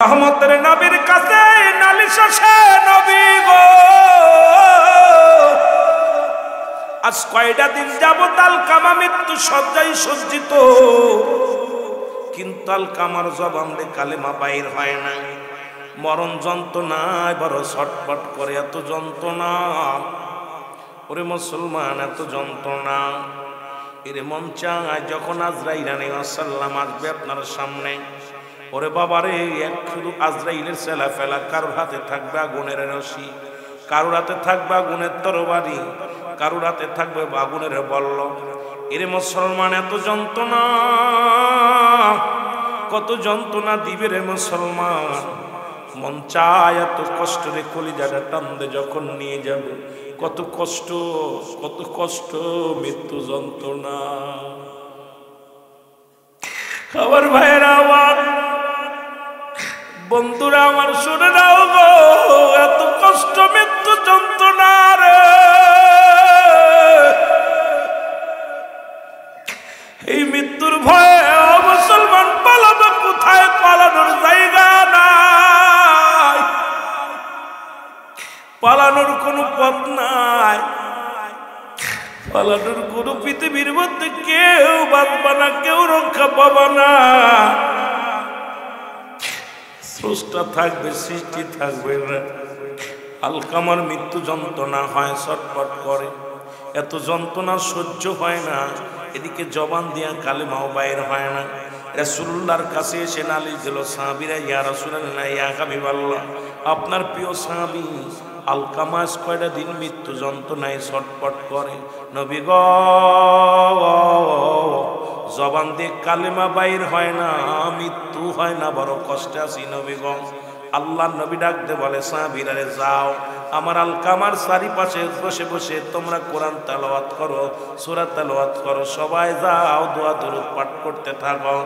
রহমতের নবীর কাছে নালিশ আসে, নবী গো আজ কয়টা দিন যাবত আলকামা মৃত্যু শয্যায় সজ্জিত, কিন্তু আলকামার জবান দিয়ে কালেমা বাইর হয় না। মরণ যন্ত্রণায় বড় ছটফট করে, এত যন্ত্রণা ওরে মুসলমান, এত যন্ত্রণা। এরে মন চায় যখন আজরাইল আলাইহিস সালাম আসবে আপনার সামনে, ওরে বাবারে এক শুধু আজরাইলের সেলা ফেলা, কারোর হাতে থাকবে আগুনের রশি, কারোর হাতে থাকবে আগুনের তরবারি, কারোর হাতে থাকবে আগুনের বল্লম। এরে মুসলমান এত যন্ত্রণা, কত যন্ত্রণা দিবে রে মুসলমান। মন চায় এত কষ্ট রে কলিজাটা টানতে যখন নিয়ে যাবে, কত কষ্ট, কত কষ্ট, মৃত্যু যন্ত্রণা। আমার ভাইয়েরা আমার, বন্ধুরা আমার, শুনে নাও গো, এত কষ্ট মৃত্যু যন্ত্রণা রে। এই মৃত্যুর ভয়ে মুসলমান পালাবে কোথায়? পালানোর জায়গা নাই, পালানোর কোনো পথ নাই, পালানোর কোনো পৃথিবীর মধ্যে কেউ বাঁচবে না, কেউ রক্ষা পাবে না। স্রষ্টা থাকবে, সৃষ্টি থাকবে না। আলকামার মৃত্যু যন্ত্রণা হয়, ছটফট করে, এত যন্ত্রণা সহ্য হয় না। এদিকে জবান দিয়া কালেমাও বাইর হয় না। রাসূলুল্লাহর কাছে এসে নালিশ দিল সাহাবীরা, ইয়া রাসূলুল্লাহ, ইয়া হাবিবাল্লাহ, আপনার প্রিয় সাহাবী আলকামা কয়টা দিন মৃত্যু যন্ত্রণায় ছটফট করে। নবী গো, জবান দিয়ে কালেমা বাইর হয় না, মৃত্যু হয় না, বড় কষ্টে আছি নবী গো। আল্লাহ নবী ডাকতে বলে সাহাবীরা, যাও আমার আলকামার চারিপাশে বসে বসে তোমরা কোরআন তেলাওয়াত করো, সূরা তেলাওয়াত করো, সবাই যাও দোয়া দরুদ পাঠ করতে থাকো।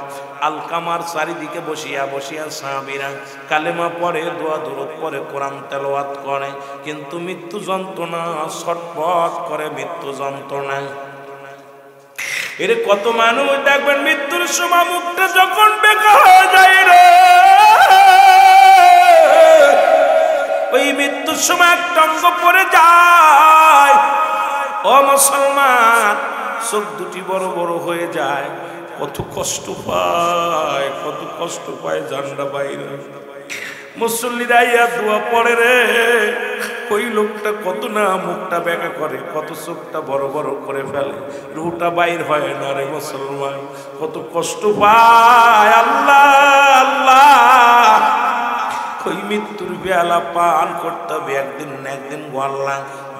আলকামার চারিদিকে বসিয়া বসিয়া সাহাবীরা কালেমা পড়ে, দোয়া দরুদ পড়ে, কোরআন তেলাওয়াত করে, কিন্তু মৃত্যু যন্ত্রণা ছটফট করে, মৃত্যু যন্ত্রণা। এর কত মানুষ দেখবেন মৃত্যুর সময় মুখটা যখন বেঁকা হয়ে যায় রে, ওই মৃত্যুর সময় একটা অঙ্গ পড়ে যায়, ও মুসলমান, চোখ দুটি বড় বড় হয়ে যায়, কত কষ্ট পায়, কত কষ্ট পায়, জানটা বাইরে। মুসল্লিরা ইয়া দোয়া পড়ে রে, ওই লোকটা কত না মুখটা বেঁকা করে, কত চোখটা বড় বড় করে ফেলে, রুহটা বাইর হয় না রে মুসলমান, কত কষ্ট পায়। আল্লাহ আল্লাহ, ওই মৃত্যুর বেলা পান করতে হবে একদিন না একদিন। আল্লাহ,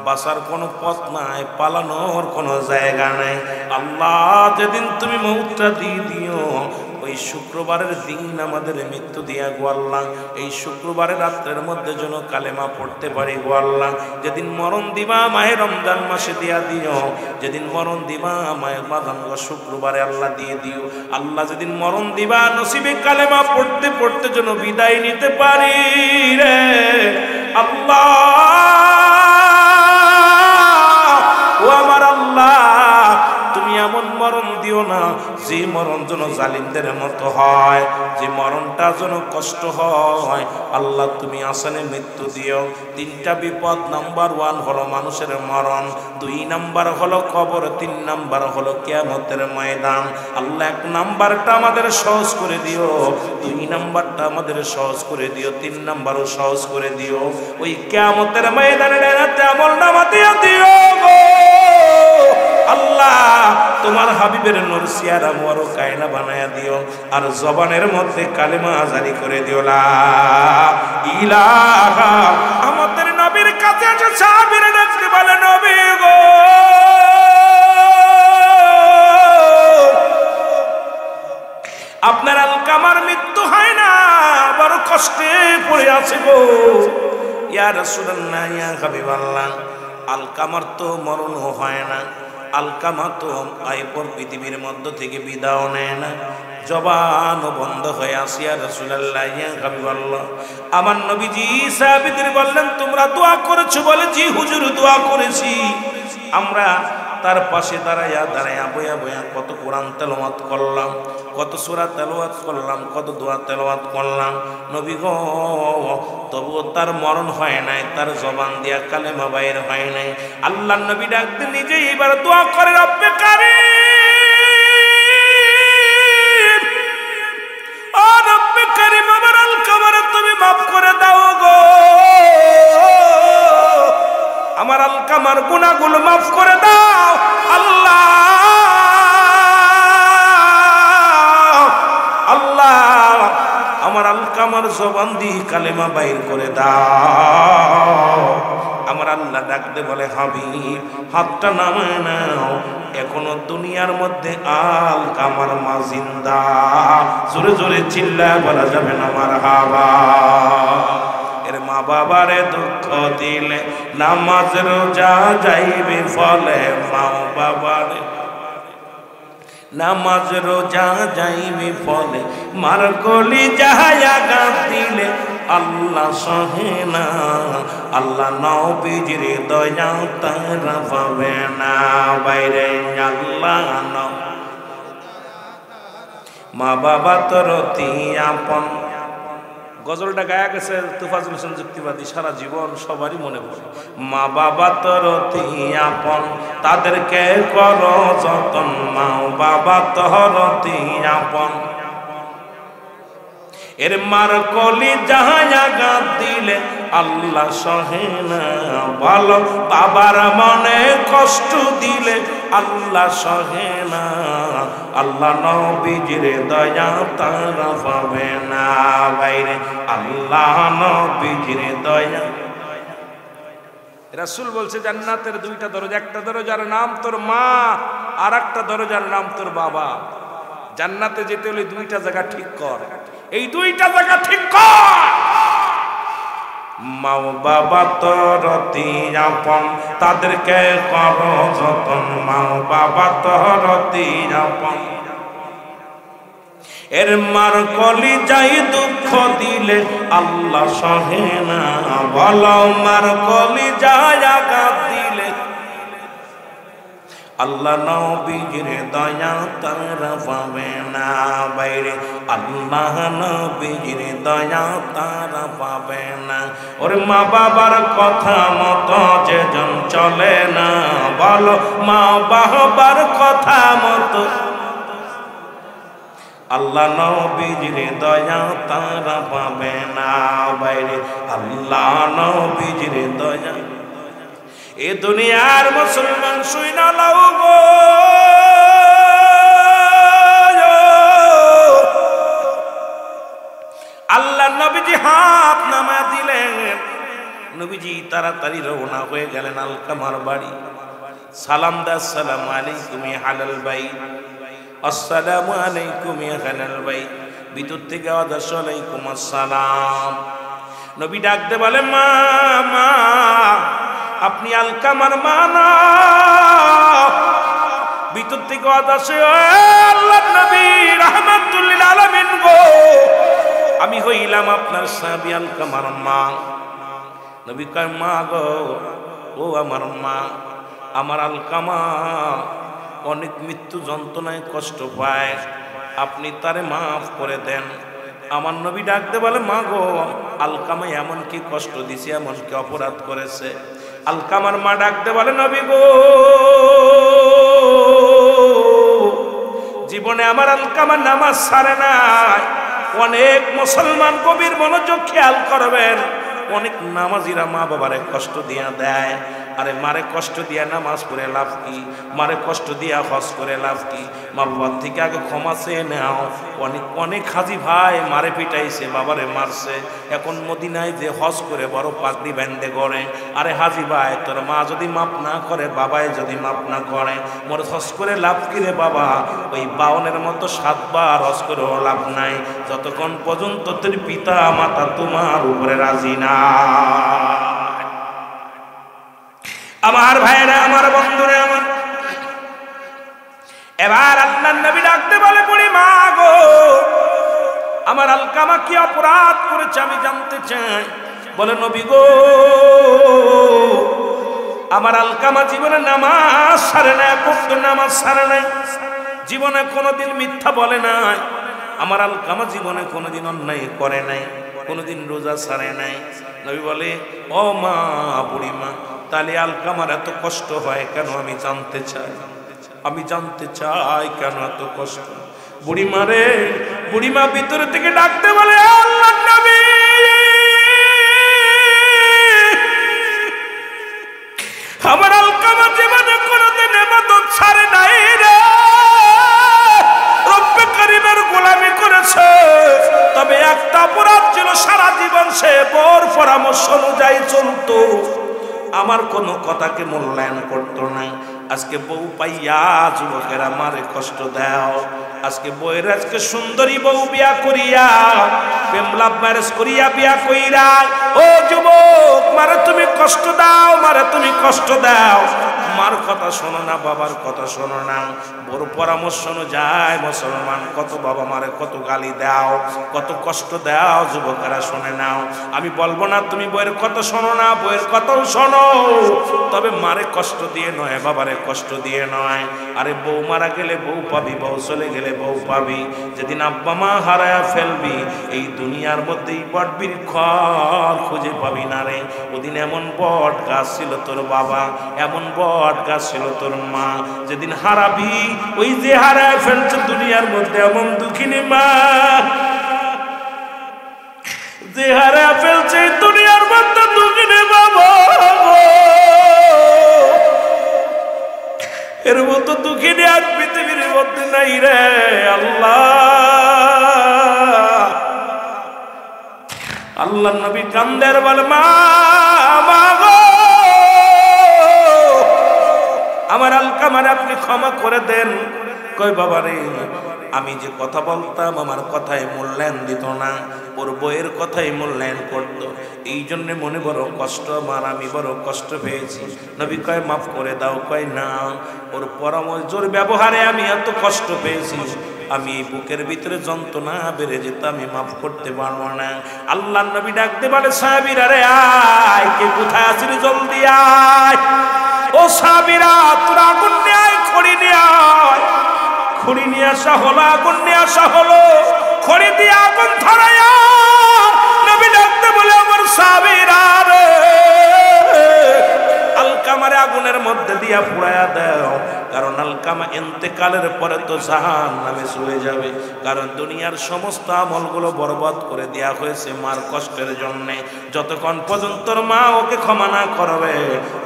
বাঁচার কোনো পথ নাই, পালানোর কোনো জায়গা নাই। আল্লাহ, যেদিন তুমি মৌতটা দিয়ে দিও, ওই শুক্রবারের দিন আমাদের মৃত্যু দিয়া গো আল্লাহ, এই শুক্রবারের রাত্রের মধ্যে যেন কালেমা পড়তে পারি গো আল্লাহ। যেদিন মরণ দিবা মাহে রমজান মাসে দিয়া দিও, যেদিন মরণ দিবা মায়ের বাদান শুক্রবারে আল্লাহ দিয়ে দিও। আল্লাহ, যেদিন মরণ দিবা নসিবে কালেমা পড়তে পড়তে যেন বিদায় নিতে পারি রে আল্লাহ। ও আমার আল্লাহ, তুমি এমন মরণ দিও না যে মরণ যেন জালিমদের মতো হয়, যে মরণটা যেন কষ্ট হয়। আল্লাহ, তুমি আসানে মৃত্যু দিও। তিনটা বিপদ, নাম্বার 1 হলো মানুষের মরণ, 2 নাম্বার হলো কবর, 3 নাম্বার হলো কিয়ামতের ময়দান। আল্লাহ, 1 নাম্বারটা আমাদের সহজ করে দিও, 2 নাম্বারটা আমাদের সহজ করে দিও, 3 নাম্বারও সহজ করে দিও। ওই কিয়ামতের ময়দানে আমল নামা দিয়ে দিও গো আল্লাহ। তোমার হাবিবের নূর সিয়ারা মোর কায়না বানায়া দিও, আর জবানের মধ্যে কালেমা জারি করে দিও লা ইলাহা। আমাদের নবীর কাছে এসে সাহাবীরা দেখতে বলে, নবী গো, আপনার আলকামার মৃত্যু হয় না, বড় কষ্টে পড়ে আছে গো। ইয়া রাসূলুল্লাহ, ইয়া হাবিবাল্লাহ, আলকামার তো মরণও হয় না, আলকামা তো আইপর পৃথিবীর মধ্য থেকে বিদায় নেয় না, জবানও বন্ধ হয়ে আসি। ইয়া রাসূলুল্লাহ, ইয়া হাবিবাল্লাহ, আমার নবীজি সাহাবীদের বললেন, তোমরা দোয়া করেছো? বলে, জি হুজুর, দোয়া করেছি। আমরা তার পাশে দাঁড়াইয়া দাঁড়াইয়া বয়া বয়া কত কোরআন তেলাওয়াত করলাম, কত সূরা তেলাওয়াত করলাম, কত দোয়া তেলাওয়াত করলাম নবী গো, তবুও তার মরণ হয় নাই, তার জবান দিয়া কালেমা বাইর হয় নাই। আল্লাহর নবী ডাকতে নিজেই এবার দোয়া করে, রব্বে কারীম, ও রব্বে কারীম, আমার আলকামারে তুমি মাফ করে দাও গো, আমার আলকামার গুনাহগুলো মাফ করে দাও আল্লাহ, আল্লাহ আমার আলকামার জবান দিয়ে কালেমা বাইর করে দাও। আমার আল্লাহ ডাকতে বলে, হাবিব হাতটা নামায় নাও, এখনো দুনিয়ার মধ্যে আলকামার মা জিন্দা। জোরে জোরে চিল্লায় বলা যাবে না মারহাবা। এর মা বাবারে দুঃখ দিলে নামাজ রোজা যাইবে ফলে, মা বাবারে নামাজ রোজা যাইবে ফলে, মার কলি যাহায়া গাছ দিলে আল্লাহ সহে না, আল্লাহ নবীজির দয়া তারা পাবে না। বাইরে আল্লাহ মা বাবা তোর অতি আপন। গজলটা গায়া গেছে তুফাজুল হোসেন যুক্তিবাদী, সারা জীবন সবারই মনে পড়ে। মা বাবা তোর অতি আপন, তাদেরকে কর যতন, মা বাবা তোর অতি আপন। এর মার কলি যাহায়া গাত দিলে আল্লাহ সহে না, ভালো বাবার মনে কষ্ট দিলে আল্লাহ সহে না, আল্লাহ নবীজির দয়া তারা পাবে না। বাইরে আল্লাহ নবীজির দয়া। রাসূল বলছে জান্নাতের দুইটা দরজা, একটা দরজার নাম তোর মা, আর একটা দরজার নাম তোর বাবা। জান্নাতে যেতে হলে দুইটা জায়গা ঠিক কর, এই দুইটা জায়গা ঠিক কর। মা বাবা তোর অতি আপন, তাদেরকে কর যতন, মা বাবা তোর অতি আপন। এর মার কলি যাই দুঃখ দিলে আল্লাহ সহে না, বলো মার কলি যাই আঘাত দিলে আল্লাহ নবীজির দয়া তারা পাবে না। বাইরে আল্লাহ নবীজির দয়া তারা পাবে না। ওর মা বাবার কথা মতো যেজন চলে না, বলো মা বাবার কথা মতো আল্লাহ নবীজির দয়া তারা পাবে না। বাইরে আল্লাহ নবীজির দয়া। এ দুনিয়ার মুসলমান শুই না লাও গো, আল্লাহ নবীজি হাত নামা দিলেন, নবীজি তাড়াতাড়ি রওনা হয়ে গেলেন আলকামার বাড়ি। সালাম দা, আসসালামু আলাইকুম ইয়া হালাল বাইত, আসসালামু আলাইকুম ইয়া হালাল বাইত। ভিতর থেকে আওয়াজ আসে আলাইকুম আসসালাম। নবী ডাকতে বলে, মা মা, আপনি আলকামার মা না? ভিতর থেকে আওয়াজ আসে, আল্লাহর নবী রাহমাতুল লিল আলামিন গো, আমি হইলাম আপনার সাহাবী আলকামার মা। নবী কয়, মা গো, ও আমার মা, আমার আলকামা অনেক মৃত্যু যন্ত্রণায় কষ্ট পায়, আপনি তারে মাফ করে দেন। আমার নবী ডাকতে বলে, মা গো, আলকামা এমন কি কষ্ট দিছে, এমন কি অপরাধ করেছে? আলকামার মা ডাকতে বলে, নবী গো, জীবনে আমার আলকামা নামাজ ছাড়ে নাই। অনেক মুসলমান কবির মনোযোগ খেয়াল করবেন, অনেক নামাজিরা মা বাবারে কষ্ট দিয়া দেয়। আরে মারে কষ্ট দিয়া নামাজ পড়ে লাভ কি? মারে কষ্ট দিয়া হজ করে লাভ কি? মা বাবার থেকে আগে ক্ষমা চেয়ে নাও। অনেক অনেক হাজি ভাই মারে পিটাইছে, বাবারে মারছে, এখন মদিনায় যে হজ করে বড় পাগড়ি ব্যান্ডে করে। আরে হাজি ভাই, তোর মা যদি মাপ না করে, বাবায় যদি মাপ না করে, মোর হজ করে লাভ কি রে বাবা? ওই 52-এর মতো 7 বার হজ করেও লাভ নাই, যতক্ষণ পর্যন্ত তোর পিতা মাতা তোমার উপরে রাজি না। আমার ভাইরা, আমার বন্ধুরা, আমার এবার আল্লাহর নবী ডাকতে বলে, বলি মা গো, আমার আলকামা কি অপরাধ করেছে আমি জানতে চাই। বলে, নবী গো, আমার আলকামা জীবনে নামাজ ছাড়ে না, নামাজ ছাড়ে নাই, জীবনে কোনোদিন মিথ্যা বলে নাই, আমার আলকামা জীবনে কোনোদিন অন্যায় করে নাই, কোনোদিন রোজা ছাড়ে নাই। নবী বলে, ও মা, বুড়িমা, তাহলে আলকামার এত কষ্ট হয় কেন? আমি জানতে চাই, আমি জানতে চাই কেন এত কষ্ট। বুড়িমা রে, বুড়িমা ভিতরে থেকে ডাকতে বলে, আল্লাহর নবী, আমার আলকামা জীবনে কোনোদিন ইবাদত ছাড়ে নাই রে, রব্বে কারীমের গোলামি করেছে। তবে একটা অপরাধ ছিল, সারা জীবন সে বউর পরামর্শ অনুযায়ী চলতো, আমার কোনো কথাকে মূল্যায়ন করতো না। আজকে বউ পাইয়া যুবকেরা মারে কষ্ট দাও। আজকে বউয়ের আজকে সুন্দরী বউ বিয়া করিয়া, প্রেম লাভ ম্যারেজ করিয়া বিয়া কইরা, ও যুবক, মারে তুমি কষ্ট দাও, মারে তুমি কষ্ট দাও। মার কথা শোনো না, বাবার কথা শোনো না, বড় পরামর্শ অনুযায়ী মুসলমান কত বাবা মারে কত গালি দাও, কত কষ্ট দাও। যুবকেরা শুনে নাও, আমি বলবো না তুমি বউয়ের কথা শোনো না, বউয়ের কথাও শোনো, তবে মারে কষ্ট দিয়ে নয়, বাবারে কষ্ট দিয়ে নয়। আরে বউ মারা গেলে বউ পাবি, বউ চলে গেলে বউ পাবি। যেদিন আব্বা মা হারায়া ফেলবি, এই দুনিয়ার মধ্যেই বট বৃক্ষ খুঁজে পাবি না রে। ওদিন এমন বট গাছ ছিল তোর বাবা, এমন বট গাছ ছিল তোর মা। যেদিন হারাবি, ওই যে হারায় ফেলছে দুনিয়ার মধ্যে এমন দুঃখিনী মা, যে হারায় ফেলছে দুনিয়ার মধ্যে দুঃখিনী বাবা, এর মতো দুঃখিনী আর পৃথিবীর মধ্যে নাই রে আল্লাহ। আল্লাহ নবী কান্দের বলে, মা, মা গো, আমার আলকামারে আপনি ক্ষমা করে দেন। কই বাবা রে, আমি যে কথা বলতাম আমার কথায় মূল্যায়ন দিত না, ওর বইয়ের কথাই মূল্যায়ন করত, এই জন্যে মনে বড় কষ্ট আমার, আমি বড় কষ্ট পেয়েছি। নবী কয় মাফ করে দাও। কয় না, ওর পরামর্শ, ওর ব্যবহারে আমি এত কষ্ট পেয়েছি, আমি এই বুকের ভিতরে যন্ত্রণা বেড়ে যেত, আমি মাফ করতে পারবো না। আল্লাহ নবী ডাকতে বলে, সাহাবীরা রে আয়, কে কোথায় আছিস জলদি আয়। ও সাহাবীরা, তোরা আগুন নিয়ে আয়, খড়ি নিয়ে আয়। খড়ি নিয়ে আসা হলো, আগুন নিয়ে আসা হলো, খড়ি দিয়ে আগুন ধরায়া নবী ডাকতে বলে, আমার সাহাবীরা রে, আলকামারে আগুনের মধ্যে দিয়া পুড়ায়া দাও। কারণ আলকামা ইন্তেকালের পরে তো জাহান্নামে চলে যাবে। কারণ দুনিয়ার সমস্ত আমলগুলো বরবাদ করে দেয়া হয়েছে মার কষ্টের জন্য। যতক্ষণ পর্যন্ত মা ওকে ক্ষমা না করবে,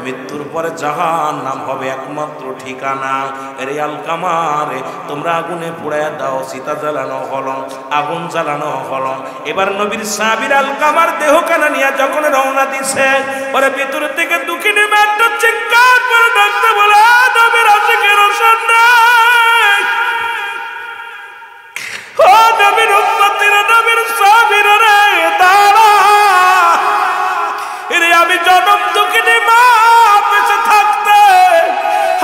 মৃত্যুর পরে জাহান্নাম হবে একমাত্র ঠিকানা। এর আলকামারে তোমরা আগুনে পুড়ায়া দাও। সীতা জ্বালানো হলো, আগুন জ্বালানো হলো। এবার নবীর সাহাবীর আলকামার দেহ কানা নিয়ে যখন রওনা দিছে, পরে ভিতর থেকে দুঃখিনী মেয়েটা চিৎকার করে ডাকতে বলে, নবীর আশিকের রোশন নাই, ও নবীর উম্মতিরা, নবীর সাহাবীরা রে, দাঁড়া। এরে আমি জনম দুঃখিনী মা বেঁচে থাকতে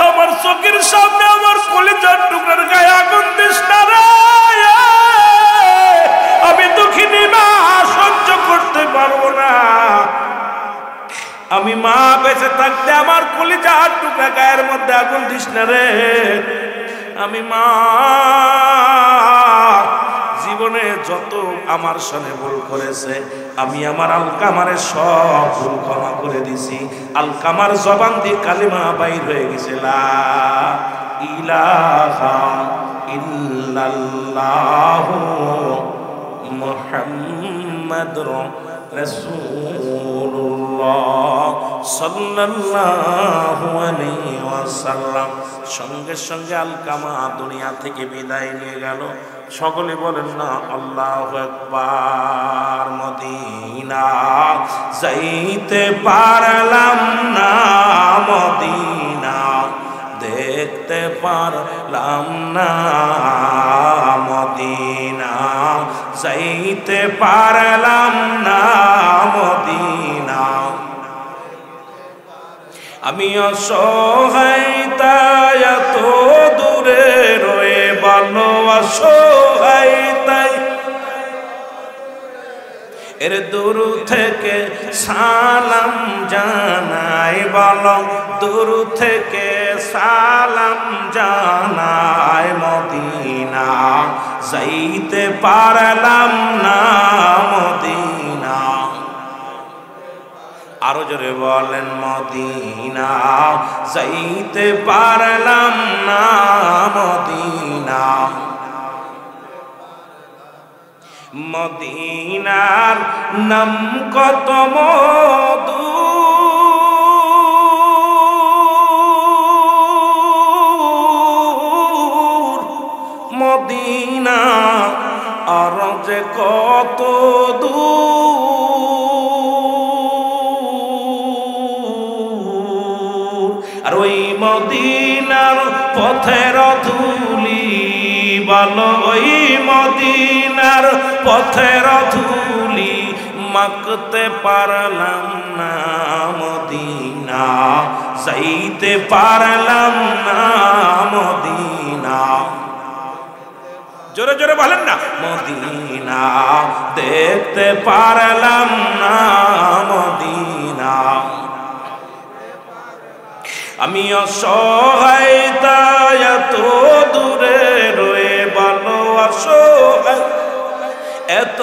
আমার চোখের সামনে আমার কলিজার টুকরার গায়ে আগুন দিস না রে। আমি দুঃখিনী মা সহ্য করতে পারবো না। আমি মা বেঁচে থাকতে আমার কলিজার টুকরা গায়ের মধ্যে আগুন দিস না রে। আমি মা জীবনে যত আমার সাথে ভুল করেছে, আমি আমার আলকামারে সব ভুল ক্ষমা করে দিছি। আলকামার জবান দিয়ে কালিমা বাইর হয়ে গেছে, লা ইলাহা ইল্লাল্লাহু মুহাম্মাদুর রাসূলুল্লাহ সাল্লাল্লাহু আলাইহি ওয়াসাল্লাম। সঙ্গে সঙ্গে আলকামা দুনিয়া থেকে বিদায় নিয়ে গেল। সকলে বলেন না আল্লাহু আকবার। মদিনা যাইতে পারলাম না, মদিনা দেখতে পারলাম না, মদিনা যাইতে পারলাম না, মদিনা আমি অসহায় তাই এত দূরে রয়ে ভালো, অসহায় তাই এর দূর থেকে সালাম জানাই, বলো দূর থেকে সালাম জানাই। মদিনা যাইতে পারলাম না মদিনা। আরো জোরে বলেন মদিনা যাইতে পারলাম না মদিনা। মদিনার নাম কত মধু, মদিনা আর যে কত দূর, আর ওই মদিনার পথের ধুলি বলো, ওই মদিনার পথের ধুলি মাখতে পারলাম না মদিনা যাইতে পারলাম না মদিনা। জোরে জোরে বলেন না মদিনা দেখতে পারলাম না মদিনা। আমি অসহায় তাই এত দূরে রয়ে বলো, অসহায় এত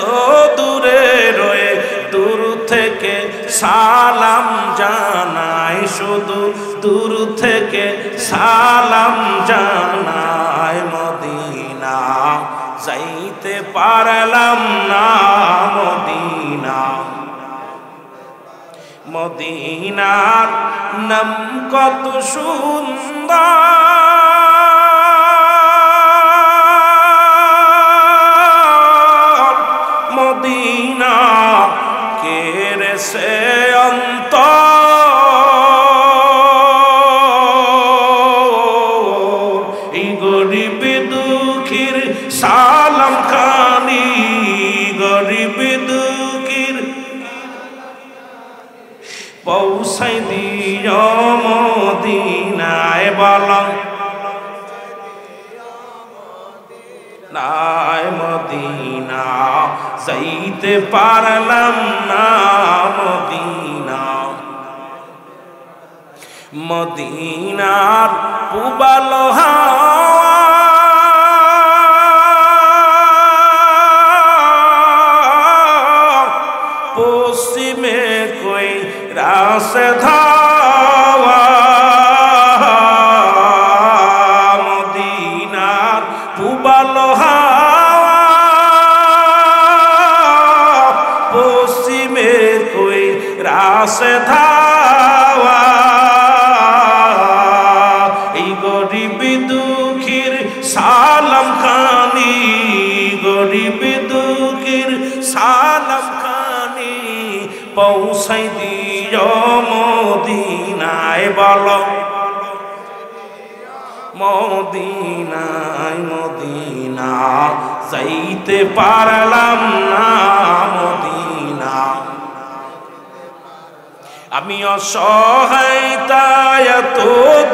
দূরে রয়ে দূর থেকে সালাম জানাই, শুধু দূর থেকে সালাম জানাই। মদিনা যাইতে পারলাম না মদিনা। মদিনার নাম কত সুন্দর, মদিনা কেড়ে সে অন্তর, এই গরিব দুঃখীর সালাম খানি, গরিব দুঃখীর পৌঁছাই দিও মদিনায় বলং নাই মদিনা যাইতে পারলাম না মদিনা। মদিনার পুবাল পশ্চিমে কই রাসে ধাওয়া, মদিনার পুবাল পশ্চিমে কই রাসে ধাওয়া, এই গরিব দুঃখীর সালাম খানি, গরিব দুঃখীর সালাম খানি পৌঁছাই দিও মদিনায় বলো, মদিনায় মদিনা যাইতে পারলাম না মদিনা। আমি অসহায় তাই এত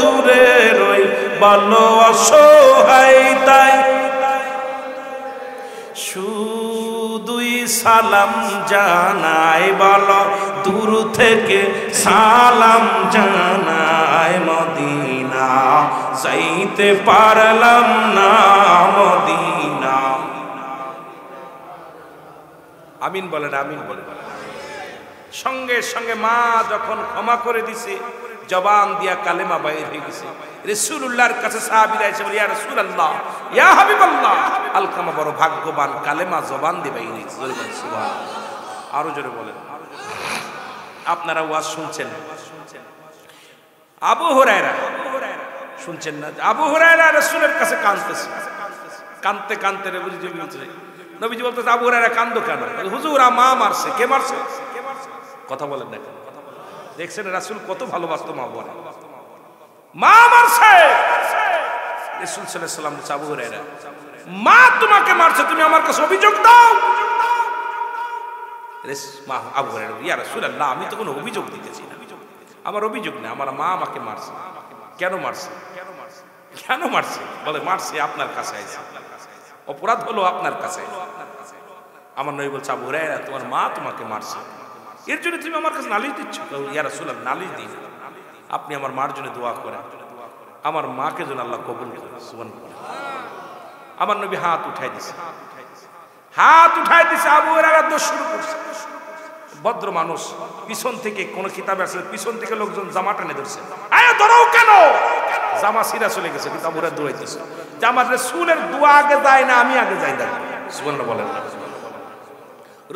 দূরে রই বলো, অসহায় তাই শুধুই সালাম জানাই বলো, দূর থেকে সালাম জানাই। মদিনা যাইতে পারলাম না মদিনা। আমিন বলেন, আমিন বলেন। সঙ্গে সঙ্গে মা যখন ক্ষমা করে দিছে, জবান দিয়া কালেমা বাইর হয়ে গেছে। রাসূলুল্লাহর কাছে সাহাবীরা এসে বলে, ইয়া রাসূলুল্লাহ, ইয়া হাবিবাল্লাহ, আলকামা বড় ভাগ্যবান, কালেমা জবান দিয়ে বাইর হয়েছে। জোরে বলেন সুবহানাল্লাহ। আরো জোরে বলেন। আপনারা ওয়াজ শুনছেন, আবু হুরায়রা শুনছেন না? আবু হুরায়রা রাসূলের কাছে কাঁদতেছে, কাঁদতে কাঁদতে নবীজি বলতেছে, আবু হুরায়রা কান্দো কেন? হুজুর মা মারছে। কে মারছে? কথা বলেন না কেন? দেখছেন রাসূল কত ভালোবাসতো মা বলে, মা মারছে। রাসূল সাল্লাল্লাহু আলাইহি ওয়াসাল্লাম বলছে, আবু হুরায়রা মা তোমাকে মারছে, তুমি আমার কাছে অভিযোগ দাও। আবু হুরায়রা, ইয়া রাসূলুল্লাহ, আমি তো কোনো অভিযোগ দিতেছি না, আমার অভিযোগ না, আমার মা আমাকে মারছে। কেন মারছে? কেন মারছে? বলে মারছে আপনার কাছে আইছে, অপরাধ হলো আপনার কাছে। আমার নবী বলছে, আবু হুরায়রা তোমার মা তোমাকে মারছে, এর জন্য তুমি আমার কাছে নালিশ দিচ্ছ? ইয়া রাসূলুল্লাহ, নালিশ দিই না, আপনি আমার মার জন্য দোয়া করেন, আমার মাকে যেন আল্লাহ কবুল করেন। সুবহানাল্লাহ। আমার নবী হাত উঠাই দিছে, হাত উঠাই দিছে। আবু হুরায়রা দৌড় শুরু করছে। ভদ্র মানুষ, পিছন থেকে কোন কিতাবে আছে পিছন থেকে লোকজন জামা টেনে ধরছে, আয় ধরো কেন, জামা ছিঁড়া চলে গেছে, কিন্তু আবু হুরায়রা দৌড়াইতেছে যে আমার রাসূলের দোয়া আগে যায় না, আমি আগে যাই। দেখো সুবহানাল্লাহ বলেন না,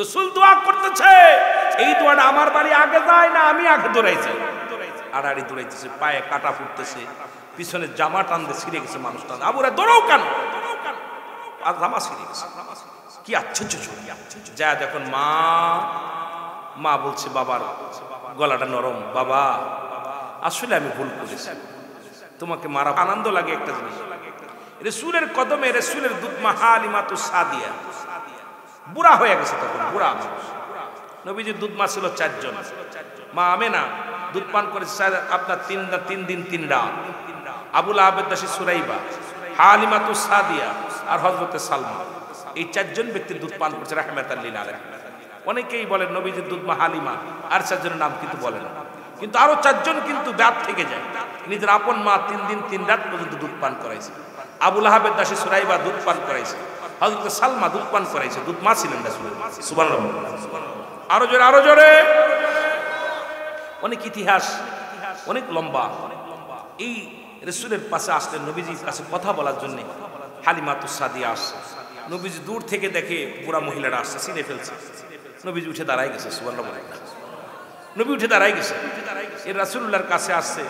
রাসূল দোয়া করতেছে, এই দোয়াটা আমার বাড়ি আগে যায় না, আমি আগে দৌড়াইছি। আড়াআড়ি দৌড়াইতেছে, পায়ে কাটা ফুটতেছে, পিছনে জামা টানতে ছিঁড়ে গেছে মানুষটা। আবু হুরায়রা দৌড়াও কেন, আর জামা ছিঁড়ে গেছে। কি আশ্চর্য ছবি! যা দেখুন মা বলছে বাবার গলাটা নরম, বাবা আসলে আমি ভুল করেছি, তোমাকে মারা। আনন্দ লাগে একটা জিনিস, রাসূলের কদমে রাসূলের দুধ মা হালিমাতুস সাদিয়া বুড়া হয়ে গেছে, তখন বুড়া মানুষ। নবীজির দুধ মা ছিল 4 জন। মা আমেনা দুধ পান করেছে আপনার 3 দিন 3 রাত। আবুল আহাবের দাসী সুরাইবা, হালিমাতুস সাদিয়া আর হযরতে সালমা, এই 4 জন ব্যক্তির দুধ পান করছে রাহমাতাল লিল আলামিন। অনেকেই বলেন নবীজির দুধ মা হালিমা, আর 4 জনের নাম কিন্তু বলেন, কিন্তু আরো 4 জন কিন্তু বাদ থেকে যায়। নিজের আপন মা 3 দিন 3 রাত পর্যন্ত দুধ পান করাইছে। আবুল আহাবের দাসী সুরাইবা দুধ পান করাইছে, হযরত সালমা দুধ পান করাইছে, দুধ মা ছিলেন রাসূলের। সুবহানাল্লাহ, আরো জোরে আরো জোরে। অনেক ইতিহাস, অনেক লম্বা। এই রাসূলের পাশে আসলেন নবীজির কাছে কথা বলার জন্য। হালিমাতুস সাদিয়া আসছে, নবীজি দূর থেকে দেখে বুড়া মহিলারা আসছে, চিনে ফেলছে। নবীজি উঠে দাঁড়াই গেছে, সুবহানাল্লাহ, নবী উঠে দাঁড়াই গেছে। এই রাসূলুল্লাহর কাছে আসছে।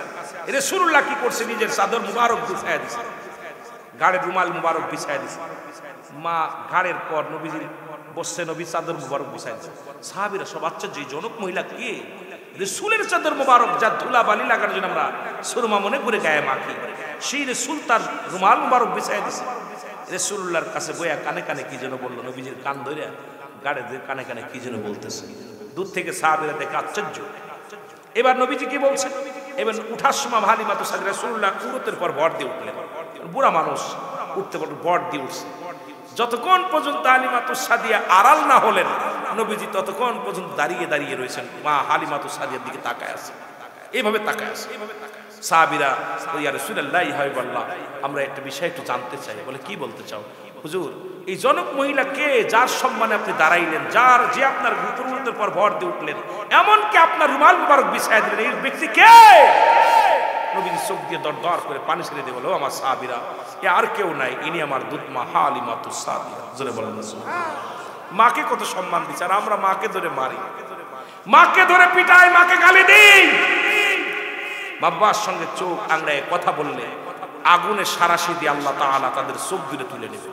রাসূলুল্লাহ কি করছে, নিজের চাদর মুবারক বিছায়া দিছে, গাড়ের রুমাল মুবারক বিছায়া দিছে। মা ঘাড়ের পর নবীজি বসছে, নবী চাদর মুবারক বিছায়া দিছে। সাহাবীরা সব আশ্চর্য, এই জনক মহিলা কে? রাসূলের চাদর মুবারক, যা ধুলা বালি লাগার জন্য আমরা সুরমা মনে করে গায়ে মাখি, সেই রাসূল তার রুমাল মুবারক বিছায়া দিছে। রাসূলুল্লাহর কাছে বইয়া কানে কানে কি যেন বলল, নবীজির কান ধরে গাড়ে কানে কানে কি যেন বলতেছে। দূর থেকে সাহাবীরা দেখে আশ্চর্য। এবার নবীজি কি বলছেন, এবার উঠার সময় হালিমাতুস সাদিয়া রাসূলুল্লাহ কুরতের পর ভর দিয়ে উঠলেন। বুড়া মানুষ উঠতে পর ভর দিয়ে উঠছে। যতক্ষণ পর্যন্ত হালিমাতুস সাদিয়া আড়াল না হলেন, নবীজি ততক্ষণ পর্যন্ত দাঁড়িয়ে দাঁড়িয়ে রয়েছেন, মা হালিমাতুস সাদিয়ার দিকে তাকায় আছে, এইভাবে তাকায় আছে। সাহাবীরা, ইয়া রাসূলুল্লাহ, ইয়া হাবিবাল্লাহ, আমরা একটা বিষয় একটু জানতে চাই। বলে কি বলতে চাও? হুজুর, এই জনক মহিলা কে, যার সম্মানে আপনি দাঁড়াইলেন, যে আপনার গুরুত্বের পর ভর দিয়ে উঠলেন, এমনকি আপনার রুমাল মুবারক বিছায়া দিলেন, এই ব্যক্তি কে? নবীজি চোখ দিয়ে দরদর করে পানি ছেড়ে দিয়ে বলো, আমার সাহাবীরা, এ আর কেউ নাই, ইনি আমার দুধ মা হালিমাতুস সাদিয়া। জোরে বলেন না। মাকে কত সম্মান দিচ্ছে, আর আমরা মাকে ধরে মারি, মাকে ধরে পিটাই, মাকে গালি দিই। বাবার সঙ্গে চোখ আংড়ায় কথা বললে আগুনে সারাশি দিয়ে আল্লাহ তাআলা তাদের চোখ দূরে তুলে নেবে।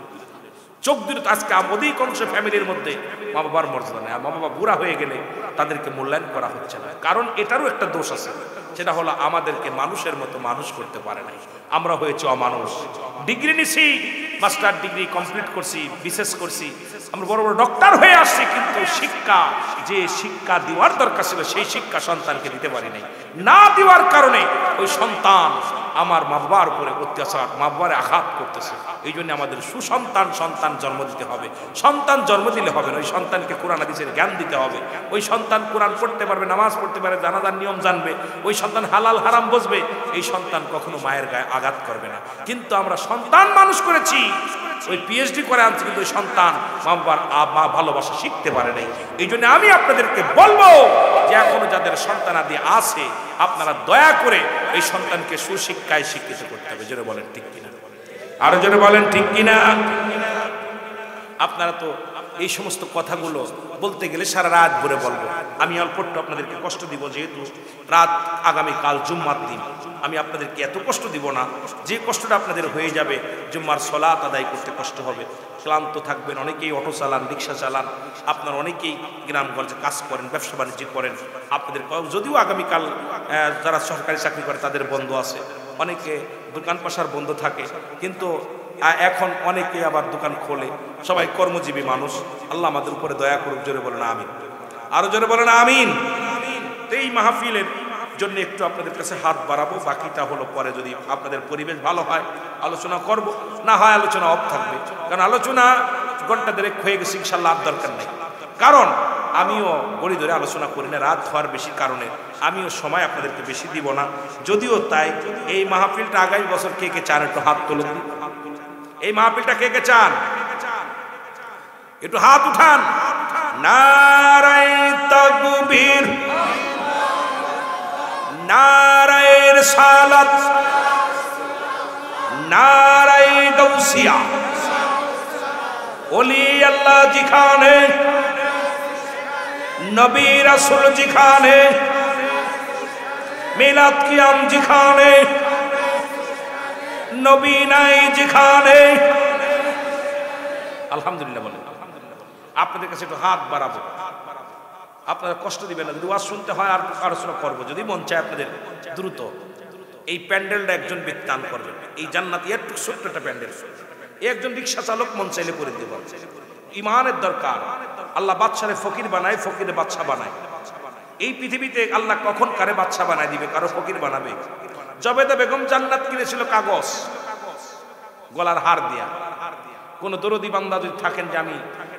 চোখ দূরে আজকে অধিকাংশ ফ্যামিলির মধ্যে মা বাবার মর্যাদা নেই। মা বাবা বুড়া হয়ে গেলে তাদেরকে মূল্যায়ন করা হচ্ছে না। কারণ এটারও একটা দোষ আছে, সেটা হলো আমাদেরকে মানুষের মতো মানুষ করতে পারে নাই। আমরা হয়েছি অমানুষ। ডিগ্রি নিছি, মাস্টার ডিগ্রি কমপ্লিট করছি, বিশেষ করছি, আমরা বড় বড় ডক্টর হয়ে আসছি, কিন্তু শিক্ষা, যে শিক্ষা দেওয়ার দরকার ছিল সেই শিক্ষা সন্তানকে দিতে পারি নাই। না দেওয়ার কারণে ওই সন্তান আমার মা বাবার উপরে অত্যাচার, মা বাবারে আঘাত করতেছে। এই জন্য আমাদের সন্তান জন্ম দিতে হবে। সন্তান জন্ম দিলে হবে না, ওই সন্তানকে কোরআন হাদিসের জ্ঞান দিতে হবে। ওই সন্তান কোরআন পড়তে পারবে, নামাজ পড়তে পারবে, জানাজার নিয়ম জানবে, ওই সন্তান হালাল হারাম বুঝবে। এই সন্তান কখনো মায়ের গায়ে আঘাত করবে না। কিন্তু আমরা সন্তান মানুষ করেছি, ওই পিএইচডি করে আনছি, কিন্তু ওই সন্তান মা বাবার ভালোবাসা শিখতে পারে নাই। এই জন্য আমি আপনাদেরকে বলবো যে এখনো যাদের সন্তানাদি আছে, আপনারা দয়া করে এই সন্তানকে সুশিক্ষায় শিক্ষিত করতে হবে। জোরে বলেন ঠিক কিনা, আরো জোরে বলেন ঠিক কিনা। আপনারা তো এই সমস্ত কথাগুলো বলতে গেলে সারা রাত ভরে বলবো। আমি অল্প একটু আপনাদেরকে কষ্ট দিব, যেহেতু রাত আগামীকাল জুম্মার দিন। আমি আপনাদেরকে এত কষ্ট দিব না, যে কষ্টটা আপনাদের হয়ে যাবে, জুম্মার সলাত আদায় করতে কষ্ট হবে, ক্লান্ত থাকবেন, অনেকেই অটো চালান, রিক্সা চালান, আপনার অনেকেই গ্রামগঞ্জে কাজ করেন, ব্যবসা বাণিজ্য করেন। আপনাদের যদিও আগামীকাল যারা সরকারি চাকরি করে তাদের বন্ধ আছে, অনেকে দোকান পাশার বন্ধ থাকে, কিন্তু এখন অনেকে আবার দোকান খোলে। সবাই কর্মজীবী মানুষ। আল্লাহ আমাদের উপরে দয়া করুক। জোরে বলেন আমিন, আরো জোরে বলেন আমিন। এই মাহফিলের জন্য একটু আপনাদের কাছে হাত বাড়াবো, বাকিটা হলো পরে যদি আপনাদের পরিবেশ ভালো হয় আলোচনা করব, না হয় আলোচনা অফ থাকবে। কারণ আলোচনা ঘন্টা দেড়েক হয়ে গেছে, ইনশাল্লাহ আর দরকার নেই। কারণ আমিও গড়ি ধরে আলোচনা করি না, রাত হওয়ার বেশি কারণে আমিও সময় আপনাদেরকে বেশি দিব না। যদিও তাই এই মাহফিলটা আগামী বছর কে কে চান একটু হাত তুলুন। এই মাহফিলটা কে কে চান? একটু হাত উঠান। নারায়ে তাকবীর, নারায়ে রিসালাত, নারায়ে গাউসিয়া। ওলি আল্লাহ যেখানে, নবী রাসূল যেখানে, মিলাদ কিয়াম যেখানে, নবী নাই যেখানে। আলহামদুলিল্লাহ বলেন। আপনাদের কাছে একটু হাত বাড়াবো, আপনারা কষ্ট দিবেন না। যদি ওয়াজ শুনতে হয় আর আলোচনা করবো, যদি মন চায় আপনাদের দ্রুত এই প্যান্ডেলটা একজন ব্যক্তি দান করবেন। এই জান্নাতি একটু ছোট্ট একটা প্যান্ডেল, একজন রিক্সা চালক মন চাইলে করে দিতে পারবে। ইমানের দরকার। আল্লাহ বাদশারে ফকির বানায়, ফকিরে বাদশা বানায়। এই পৃথিবীতে আল্লাহ কখন কারে বাদশা বানায় দিবে, কারো ফকির বানাবে। জবেদা বেগম জান্নাত কিনেছিল কাগজ, গলার হার দিয়া। কোন দরদি বান্দা যদি থাকেন যে আমি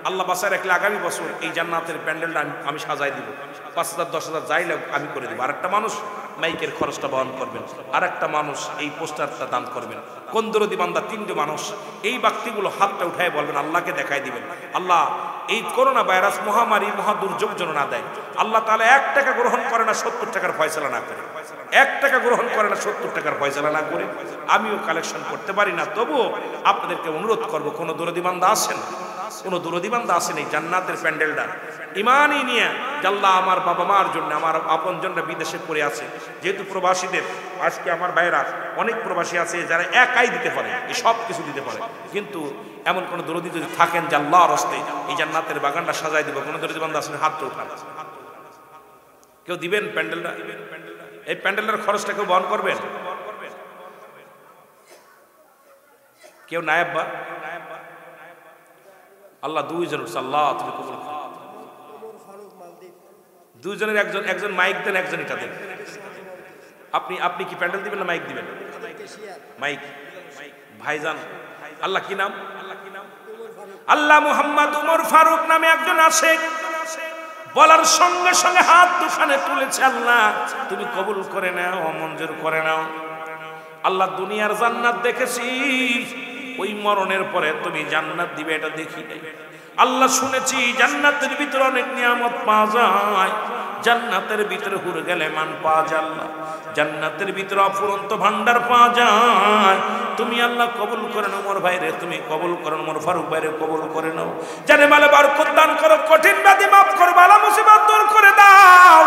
আল্লাহ বাসায় রাখলে আগামী বছর এই জান্নাতের প্যান্ডেলটা আমি সাজাই দিব, 5,000 10,000 যাই লাগ আমি করে দিব। আরেকটা মানুষ মাইকের খরচটা বহন করবেন, আরেকটা মানুষ এই পোস্টারটা দান করবেন। কোন দরদি বান্দা 3টে মানুষ এই ব্যক্তিগুলো হাতটা উঠায় বলবেন, আল্লাহকে দেখাই দিবেন, আল্লাহ এই করোনা ভাইরাস মহামারী মহা দুর্যোগ যেন না দেয়। আল্লাহ তাআলা 1 টাকা গ্রহণ করে না 70 টাকার ফয়সালা না করে, 1 টাকা গ্রহণ করে না 70 টাকার ফয়সালা না করে। আমিও কালেকশন করতে পারি না, তবুও আপনাদেরকে অনুরোধ করব, কোন দরদি বান্দা আছেন, কোন দরদি বান্দা আছেন এই জান্নাতের প্যান্ডেলটা ইমানই নিয়ে, আল্লাহ আমার বাবা মার জন্য, আমার আপনজনরা বিদেশে পড়ে আছে। যেহেতু প্রবাসীদের আজকে আমার ভাইরা অনেক প্রবাসী আছে যারা একাই দিতে পারে, এই সব কিছু দিতে পারে, কিন্তু এমন কোন দরদি যদি থাকেন যে আল্লাহর রাস্তে এই জান্নাতের বাগানটা সাজাই দিব, কোন দরদি বান্দা আছেন হাতটা উঠান। কেউ দিবেন প্যান্ডেলটা? এই প্যান্ডেলের খরচটা কেউ বহন করবেন? কেউ নায়েব বা আল্লাহ দুইজন, আল্লাহ তুমি কবুল করো। দুইজনের একজন মাইক দেন, একজন এটা দেন। আপনি কি প্যান্ডেল দিবেন না মাইক দিবেন? মাইক। ভাইজান আল্লাহ কি নাম? আল্লাহ মুহাম্মদ উমর ফারুক নামে একজন আছে, বলার সঙ্গে সঙ্গে হাত দুখানে তুলেছে, আল্লাহ তুমি কবুল করে নাও, মঞ্জুর করে নাও। আল্লাহ দুনিয়ার জান্নাত দেখেছি, ওই মরণের পরে তুমি জান্নাত দিবে এটা দেখি নাই। আল্লাহ শুনেছি জান্নাতের ভিতরে অনেক নিয়ামত পাওয়া যায়, জান্নাতের ভিতরে হুর গেলে মান পাওয়া যায়, আল্লাহ জান্নাতের ভিতরে অফুরন্ত ভান্ডার পাওয়া যায়। তুমি আল্লাহ কবুল করে নাও মোর ভাইরে, তুমি কবুল করো মোর ফারুক ভাইরে, কবুল করে নাও। জানে মালে বরকত দান করো, কঠিন ব্যাধি মাফ করো, বালা মুসিবত দূর করে দাও,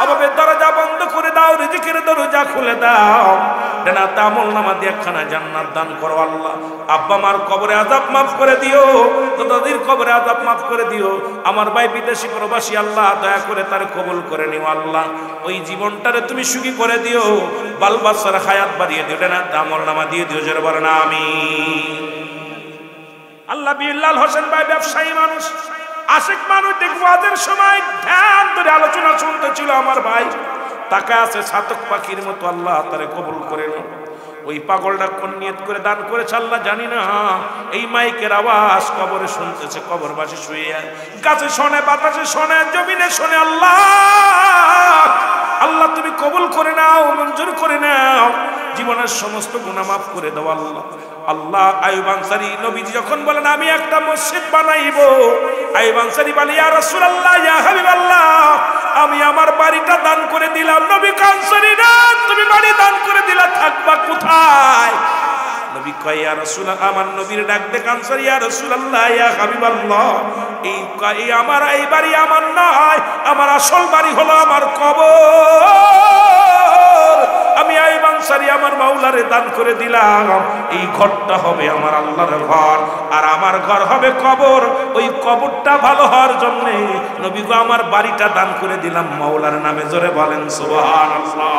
অভাবের দরজা বন্ধ করে দাও, রিজিকের দরজা খুলে দাও। জান্নাত আমলনামা দিয়ে একখানা জান্নাত দান করো আল্লাহ। আব্বা মার কবরে আযাব মাফ করে দিও, দাদির কবরে আযাব মাফ করে দিও। আমার ভাই বিদেশি প্রবাসী, আল্লাহ দয়া করে তার কবুল করে নিও আল্লাহ। ওই জীবনটারে তুমি সুখী করে দিও, বাল বাচ্চার হায়াত বাড়িয়ে দিও, জান্নাত আমলনামা দিয়ে দিও, জোরে বলেন আমিন। আল্লাহ বিল্লাল হোসেন ভাই ব্যবসায়ী মানুষ, আশিক মানুষ, দেখওয়াজের সময় ধ্যান ধরে আলোচনা শুনতেছিল আমার ভাই, তাকা আছে ছাতক পাখির মতো, আল্লাহ তারে কবুল করে নাও। ওই পাগলটা কোন নিয়ত করে দান করেছে আল্লাহ জানি না, এই মাইকের আওয়াজ কবরে শুনতেছে, কবরবাসী শুয়ে গাছে শোনে, বাতাসে শোনে, জমিনে শোনে। আল্লাহ আল্লাহ তুমি কবুল করে নাও, মঞ্জুর করে নাও, জীবনের সমস্ত গুনাহ মাফ করে দাও আল্লাহ। আল্লাহ আইয়ুব আনসারী নবীজি যখন বলেন আমি একটা মসজিদ বানাইব, আইয়ুব আনসারী বলে ইয়া রাসূলুল্লাহ, ইয়া হাবিবাল্লাহ, আমি আমার বাড়িটা দান করে দিলাম। নবী আনসারী না, তুমি বাড়ি দান করে দিলা, থাকবা কোথায়? নবী কয় ইয়া রাসূলুল্লাহ, আমার নবীর ডাক দে আনসারী, ইয়া রাসূলুল্লাহ, ইয়া হাবিবাল্লাহ, এই আমার এই বাড়ি আমার নয়, আমার আসল বাড়ি হলো আমার কবর। আমি আইয়ুব আনসারী আমার মাওলারে দান করে দিলাম, এই ঘরটা হবে আমার আল্লাহর ঘর, আর আমার ঘর হবে কবর। ওই কবরটা ভালো হওয়ার জন্য নবী গো আমার বাড়িটা দান করে দিলাম মাওলার নামে, জোরে বলেন সুবহানাল্লাহ।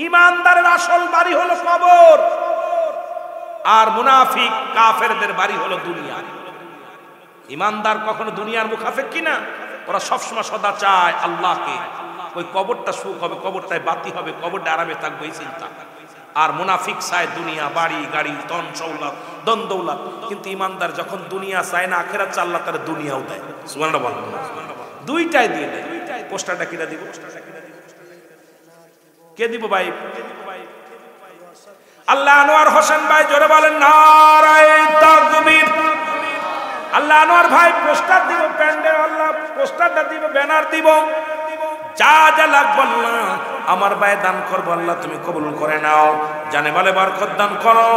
ইমানদারের আসল বাড়ি হলো কবর, আর মুনাফিক কাফেরদের বাড়ি হলো দুনিয়া। ইমানদার কখনো দুনিয়ার মুখাফেক কিনা, ওরা সবসময় সদা চায় আল্লাহকে। ওই কবরটা সুখ হবে, কবরটায় বাতি হবে, কবরটা আরামে থাকবে, এই চিন্তা। আর মুনাফিক চায় দুনিয়া, বাড়ি গাড়ি, ধন সৌলত, দন দৌলত। কিন্তু ইমানদার যখন দুনিয়া চায় না, আখিরাত চায়, আল্লাহ তার দুনিয়াও দেয়। সুবহানাল্লাহ বলেন, দুইটাই দিয়ে দেয়। পোস্টারটা কিনা দিব? কে দিব ভাই? আল্লাহ আনোয়ার হোসেন ভাই জোরে বলেন নারায়ে তাকবীর। আল্লাহ আনোয়ার ভাই পোস্টার দিব, প্যান্ডেল আল্লাহ পোস্টারটা দিব, ব্যানার দিব, যা যা লাগবে আল্লাহ আমার ভাই দান করবো আল্লাহ তুমি কবুল করে নাও। জানে বলে বরকত দান করো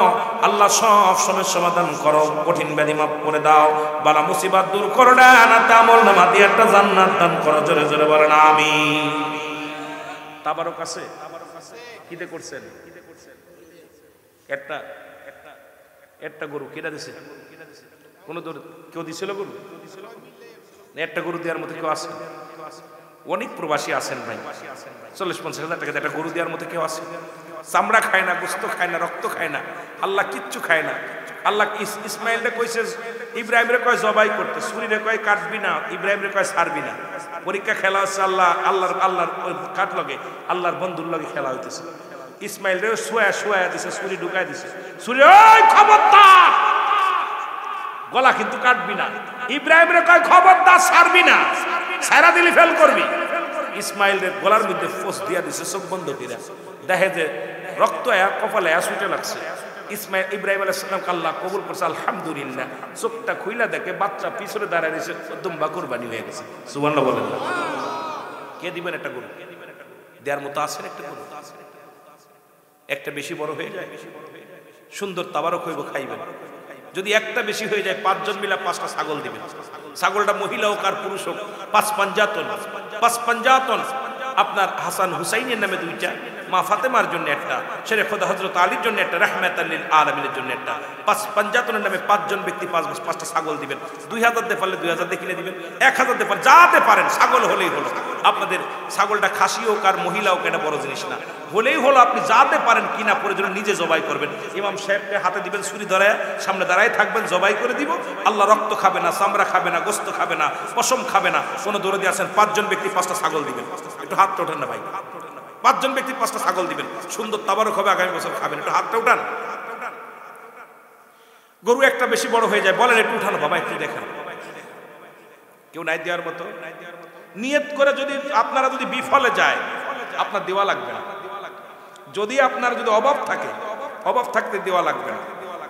আল্লাহ, সব সমস্যা সমাধান করো, কঠিন ব্যাধি মাফ করে দাও, বালা মুসিবত দূর করো না, আনাতে আমল নামা দিয়ে একটা জান্নাত দান করো। জোরে জোরে বলেন আমিন। তাবারক আছে কিতে করছেন? একটা একটা গরু কেটে দিছে, কোন কেউ দিছিল গরু? একটা গরু দেওয়ার মতো কেউ আছে? অনেক প্রবাসী আছেন ভাই, 40-50 হাজার টাকা একটা গরু দেওয়ার মতো কেউ আছে? চামড়া খায় না, গোস্ত খায় না, রক্ত খায় না, আল্লাহ কিচ্ছু খায় না। আল্লাহ ইসমাইলরে কইছে, ইব্রাহিমরে কয় জবাই করতে, সুরিরে কয় কাটবি না, ইব্রাহিমরে কয় ছাড়বি না। পরীক্ষা খেলা হচ্ছে আল্লাহর কাট লগে, আল্লাহর বন্ধুর লগে খেলা হইতেছে। ইসমাইল রে শোয়া দিছে, সুরি ঢুকাই দিছে, সুরি ওই খবরদার গলা কিন্তু কাটবি না। ইব্রাহিম রে কয় খবরদার ছাড়বি না, ছাড়া দিলি ফেল করবি। ইসমাইল রে গলার মধ্যে ফোঁস দিয়া দিছে, চোখ বন্ধ করে দেখে যে রক্ত কপালে ছুটে লাগছে। ইব্রাহিম আলাইহিস সালাম আল্লাহ কবুল করছে, আলহামদুলিল্লাহ। চোখটা খুইলা দেখে বাচ্চা পিছনে দাঁড়ায় রয়েছে, দুম্বা কুরবানি হয়ে গেছে। সুবহানাল্লাহ বলেন। কে দিবেন একটা গরু? দেওয়ার মতো আছেন একটা গরু? একটা বেশি বড় হয়ে যায় সুন্দর তাবারক হইব, খাইবেন। যদি একটা বেশি হয়ে যায় 5 জন মিলা 5টা ছাগল দিবেন। ছাগলটা মহিলা হোক আর পুরুষ হোক, 5 টন। আপনার হাসান হুসাইনের নামে 2টা, মা ফাতেমার জন্য একটা, শেরে খোদা হযরত আলীর জন্য একটা, রাহমাতাল লিল আলামিনের জন্য একটা। 5 টনের নামে 5 জন ব্যক্তি 5টা ছাগল দিবেন। 2000 দে পারলে 2000 দিয়ে কিনে দিবেন, 1000 দে পারেন, যাতে পারেন ছাগল হলেই হলো। আপনাদের ছাগলটা খাসি হোক আর মহিলা হোক, এটা বড় জিনিস না, হলেই হলো। আপনি যাতে পারেন কিনা প্রয়োজনে নিজে জবাই করবেন। ইমাম সাহেবকে হাতে দিবেন, ছুরি ধরে সামনে দাঁড়ায় থাকবেন, জবাই করে দিব। আল্লাহ রক্ত খাবে না, চামড়া খাবে না, গোস্ত খাবে না, পশম খাবে না। কোনো দরদি আছেন 5 জন ব্যক্তি 5টা ছাগল দিবেন? একটু হাতটা ওঠান না ভাই। 5 জন ব্যক্তি 5টা ছাগল দিবেন, সুন্দর তাবারক হবে, আগামী বছর খাবেন। একটু হাতটা উঠান। গরু একটা বেশি বড় হয়ে যায়, বলেন একটু উঠানো বাবা, একটু দেখেন। কেউ নাই দেওয়ার মতো? নিয়ত করে যদি আপনারা যদি বিফলে যায়, আপনার দেওয়া লাগবে না। যদি আপনার যদি অভাব থাকতে দেওয়া লাগবে না।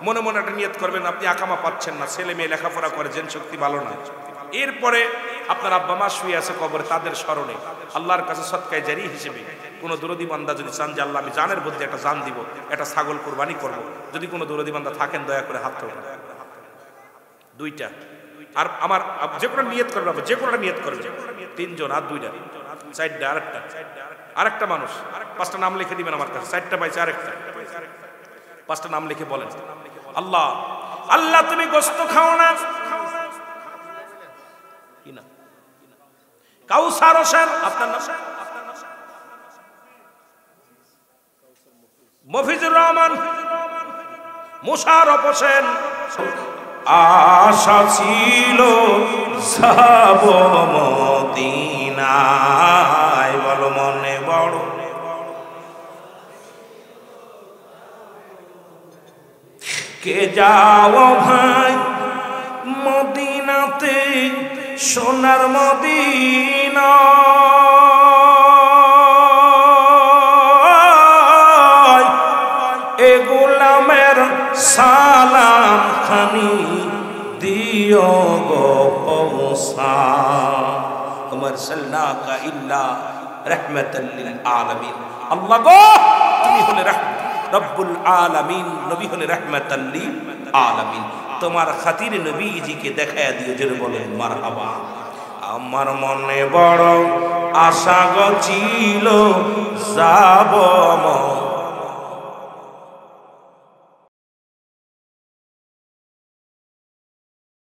মনে মনে একটা নিয়ত করবেন, আপনি আকামা পাচ্ছেন না, ছেলে মেয়ে লেখাপড়া করে, জেন শক্তি ভালো না। এরপরে আপনার আব্বা মা শুয়ে আছে কবরে, তাদের স্মরণে আল্লাহর কাছে সদকায়ে জারি হিসেবে কোনো দরদি বান্দা যদি চান যে আল্লাহ আমি জানের বদলে একটা জান দিব, একটা ছাগল কুরবানি করব, যদি কোনো দরদি বান্দা থাকেন দয়া করে হাত তোলেন। 2টা। আর আমার যে কোনো নিয়ত করবে, যে কোনো নিয়ত করবে। 3 জন আর 2টা, 4টা, আরেকটা মানুষ। 5টা নাম লিখে দিবেন আমার কাছে, 4টা পাইছে আরেকটা। 5টা নাম লিখে বলেন, আল্লাহ আল্লাহ তুমি গোশত খাও না, কি না? কাউসার হোসেন আপনার নাম, মফিজুর রহমান, মুশারফ হোসেন। আশা ছিল যাব মদিনায়, বলো মনে বড় কে যাও ভাই মদিনাতে, সোনার মদিনা। এ গোলামের সালাম খানি দিও গো পৌঁছা, তোমার সাল্লাকা ইল্লা রাহমাতাল লিল আলামিন। আল্লাহ গো তুমি হলে রব্বুল আলামিন, নবী হলে রাহমাতাল লিল আলামিন। তোমার খাতিরে নবীজিকে দেখায়া দিও, জোরে বলেন মারহাবা। আমার মনে বড় আশা ছিল যাব